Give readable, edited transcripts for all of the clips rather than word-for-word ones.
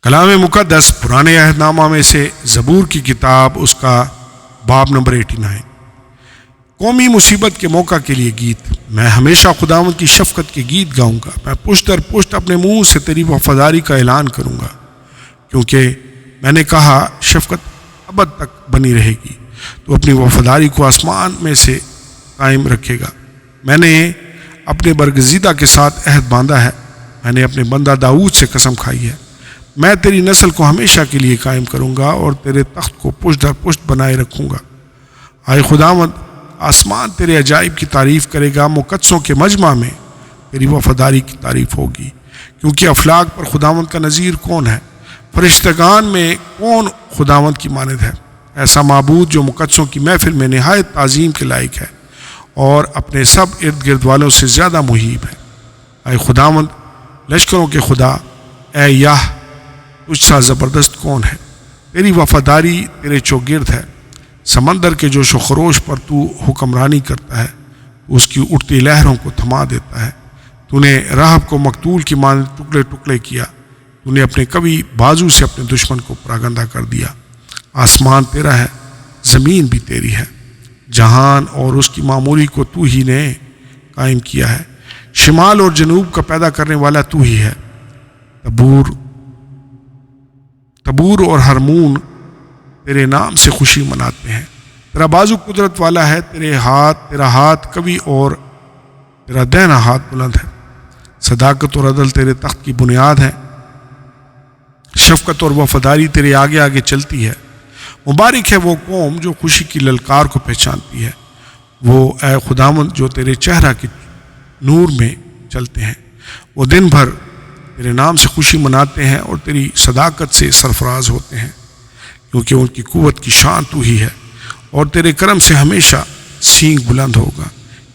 کلام مقدس پرانے عہد نامہ میں سے زبور کی کتاب، اس کا باب نمبر 89۔ قومی مصیبت کے موقع کے لیے گیت۔ میں ہمیشہ خداوند کی شفقت کے گیت گاؤں گا، میں پشت در پشت اپنے منہ سے تیری وفاداری کا اعلان کروں گا، کیونکہ میں نے کہا شفقت ابد تک بنی رہے گی، تو اپنی وفاداری کو آسمان میں سے قائم رکھے گا۔ میں نے اپنے برگزیدہ کے ساتھ عہد باندھا ہے، میں نے اپنے بندہ داؤد سے قسم کھائی ہے، میں تیری نسل کو ہمیشہ کے لیے قائم کروں گا اور تیرے تخت کو پشت در پشت بنائے رکھوں گا۔ آئے خداوند، آسمان تیرے عجائب کی تعریف کرے گا، مقدسوں کے مجمع میں تیری وفاداری کی تعریف ہوگی، کیونکہ افلاک پر خداوند کا نظیر کون ہے؟ فرشتگان میں کون خداوند کی مانند ہے؟ ایسا معبود جو مقدسوں کی محفل میں نہایت تعظیم کے لائق ہے اور اپنے سب ارد گرد والوں سے زیادہ محیب ہے۔ اے خداوند، لشکروں کے خدا، اے یاہ، تجھ سا زبردست کون ہے؟ تیری وفاداری تیرے چوگرد ہے، سمندر کے جوش و خروش پر تو حکمرانی کرتا ہے، اس کی اٹھتی لہروں کو تھما دیتا ہے۔ تو نے راہب کو مقتول کی مانند ٹکڑے ٹکڑے کیا، تو نے اپنے قوی بازو سے اپنے دشمن کو پراگندہ کر دیا۔ آسمان تیرا ہے، زمین بھی تیری ہے، جہان اور اس کی معموری کو تو ہی نے قائم کیا ہے۔ شمال اور جنوب کا پیدا کرنے والا تو ہی ہے۔ تبور اور ہرمون تیرے نام سے خوشی مناتے ہیں۔ تیرا بازو قدرت والا ہے، تیرا ہاتھ قوی اور تیرا دہنا ہاتھ بلند ہے۔ صداقت اور عدل تیرے تخت کی بنیاد ہے، شفقت اور وفاداری تیرے آگے آگے چلتی ہے۔ مبارک ہے وہ قوم جو خوشی کی للکار کو پہچانتی ہے، وہ اے خداوند جو تیرے چہرہ کے نور میں چلتے ہیں۔ وہ دن بھر تیرے نام سے خوشی مناتے ہیں اور تیری صداقت سے سرفراز ہوتے ہیں، کیونکہ ان کی قوت کی شان تو ہی ہے، اور تیرے کرم سے ہمیشہ سینگ بلند ہوگا،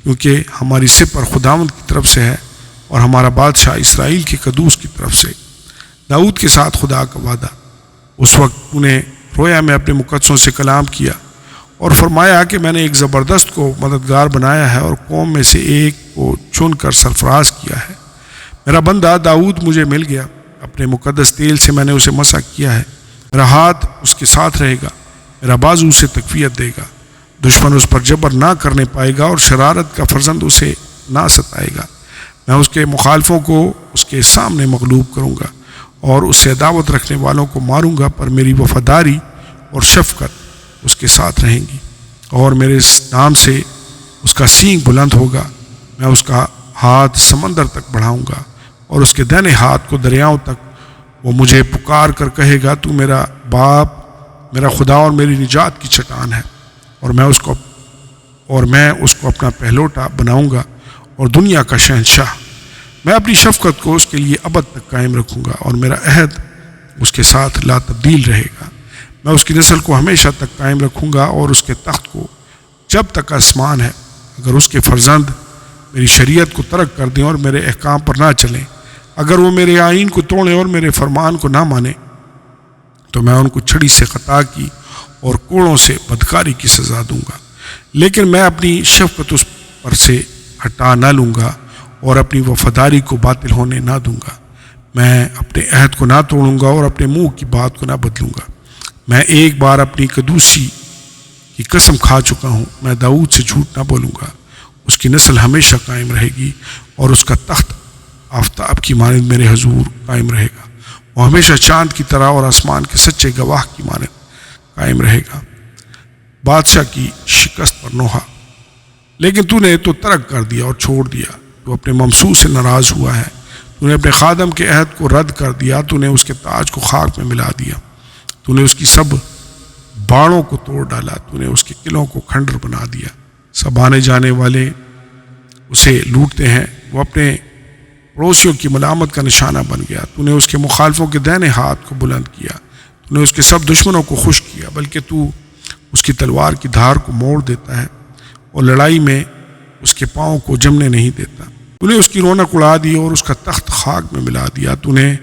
کیونکہ ہماری سپر خداوند کی طرف سے ہے اور ہمارا بادشاہ اسرائیل کے قدوس کی طرف سے۔ داؤد کے ساتھ خدا کا وعدہ۔ اس وقت تو نے رویا میں اپنے مقدسوں سے کلام کیا اور فرمایا کہ میں نے ایک زبردست کو مددگار بنایا ہے اور قوم میں سے ایک کو چن کر سرفراز کیا ہے۔ میرا بندہ داؤد مجھے مل گیا، اپنے مقدس تیل سے میں نے اسے مسح کیا ہے۔ میرا ہاتھ اس کے ساتھ رہے گا، میرا بازو اسے تقویت دے گا۔ دشمن اس پر جبر نہ کرنے پائے گا اور شرارت کا فرزند اسے نہ ستائے گا۔ میں اس کے مخالفوں کو اس کے سامنے مغلوب کروں گا اور اس سے عداوت رکھنے والوں کو ماروں گا، پر میری وفاداری اور شفقت اس کے ساتھ رہیں گی اور میرے نام سے اس کا سینگ بلند ہوگا۔ میں اس کا ہاتھ سمندر تک بڑھاؤں گا اور اس کے دہنے ہاتھ کو دریاؤں تک۔ وہ مجھے پکار کر کہے گا، تو میرا باپ، میرا خدا اور میری نجات کی چٹان ہے، اور میں اس کو اپنا پہلوٹا بناؤں گا اور دنیا کا شہنشاہ۔ میں اپنی شفقت کو اس کے لیے ابد تک قائم رکھوں گا اور میرا عہد اس کے ساتھ لا تبدیل رہے گا۔ میں اس کی نسل کو ہمیشہ تک قائم رکھوں گا اور اس کے تخت کو جب تک آسمان ہے۔ اگر اس کے فرزند میری شریعت کو ترک کر دیں اور میرے احکام پر نہ چلیں، اگر وہ میرے آئین کو توڑیں اور میرے فرمان کو نہ مانیں، تو میں ان کو چھڑی سے خطا کی اور کوڑوں سے بدکاری کی سزا دوں گا، لیکن میں اپنی شفقت اس پر سے ہٹا نہ لوں گا اور اپنی وفاداری کو باطل ہونے نہ دوں گا۔ میں اپنے عہد کو نہ توڑوں گا اور اپنے منہ کی بات کو نہ بدلوں گا۔ میں ایک بار اپنی قدوسی کی قسم کھا چکا ہوں، میں داؤد سے جھوٹ نہ بولوں گا۔ اس کی نسل ہمیشہ قائم رہے گی اور اس کا تخت آفتاب کی مانند میرے حضور قائم رہے گا۔ وہ ہمیشہ چاند کی طرح اور آسمان کے سچے گواہ کی مانند قائم رہے گا۔ بادشاہ کی شکست پر نوحہ۔ لیکن تو نے تو ترک کر دیا اور چھوڑ دیا، تو اپنے ممسوح سے ناراض ہوا ہے۔ تو نے اپنے خادم کے عہد کو رد کر دیا، تو نے اس کے تاج کو خاک میں ملا دیا۔ تو نے اس کی سب باڑوں کو توڑ ڈالا، تو نے اس کے قلعوں کو کھنڈر بنا دیا۔ سب آنے جانے والے اسے لوٹتے ہیں، وہ اپنے پڑوسیوں کی ملامت کا نشانہ بن گیا۔ تو نے اس کے مخالفوں کے دہنے ہاتھ کو بلند کیا، تو نے اس کے سب دشمنوں کو خشک کیا، بلکہ تو اس کی تلوار کی دھار کو موڑ دیتا ہے اور لڑائی میں اس کے پاؤں کو جمنے نہیں دیتا۔ تو نے اس کی رونق اڑا دی اور اس کا تخت خاک میں ملا دیا۔ تو نے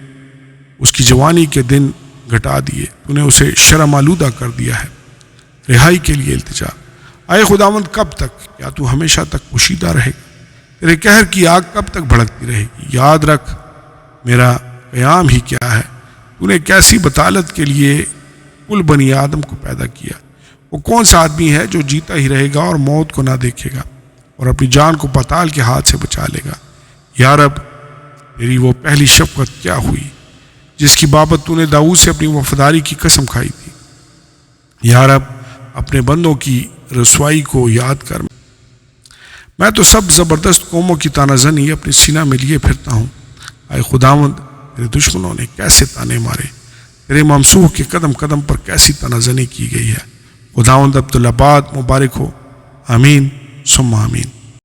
اس کی جوانی کے دن گھٹا دیے، تو نے اسے شرم آلودہ کر دیا ہے۔ رہائی کے لیے التجا۔ اے خداوند، کب تک؟ کیا تو ہمیشہ تک پوشیدہ رہے گا؟ تیرے قہر کی آگ کب تک بھڑکتی رہے گی؟ یاد رکھ میرا قیام ہی کیا ہے، تو نے کیسی بطالت کے لیے کل بنی آدم کو پیدا کیا. وہ کون سا آدمی ہے جو جیتا ہی رہے گا اور موت کو نہ دیکھے گا اور اپنی جان کو پتال کے ہاتھ سے بچا لے گا. یا رب تیری وہ پہلی شفقت کیا ہوئی جس کی بابت تو نے داؤد سے اپنی وفاداری کی قسم کھائی تھی. یا رب اپنے بندوں کی رسوائی کو یاد کر. میں تو سب زبردست قوموں کی تانہ زنی اپنے سینہ میں لیے پھرتا ہوں. اے خداوند تیرے دشمنوں نے کیسے تانے مارے، تیرے ممسوح کے قدم قدم پر کیسی تانہ زنی کی گئی ہے. خداوند عبدالآباد مبارک ہو. آمین ثم آمین.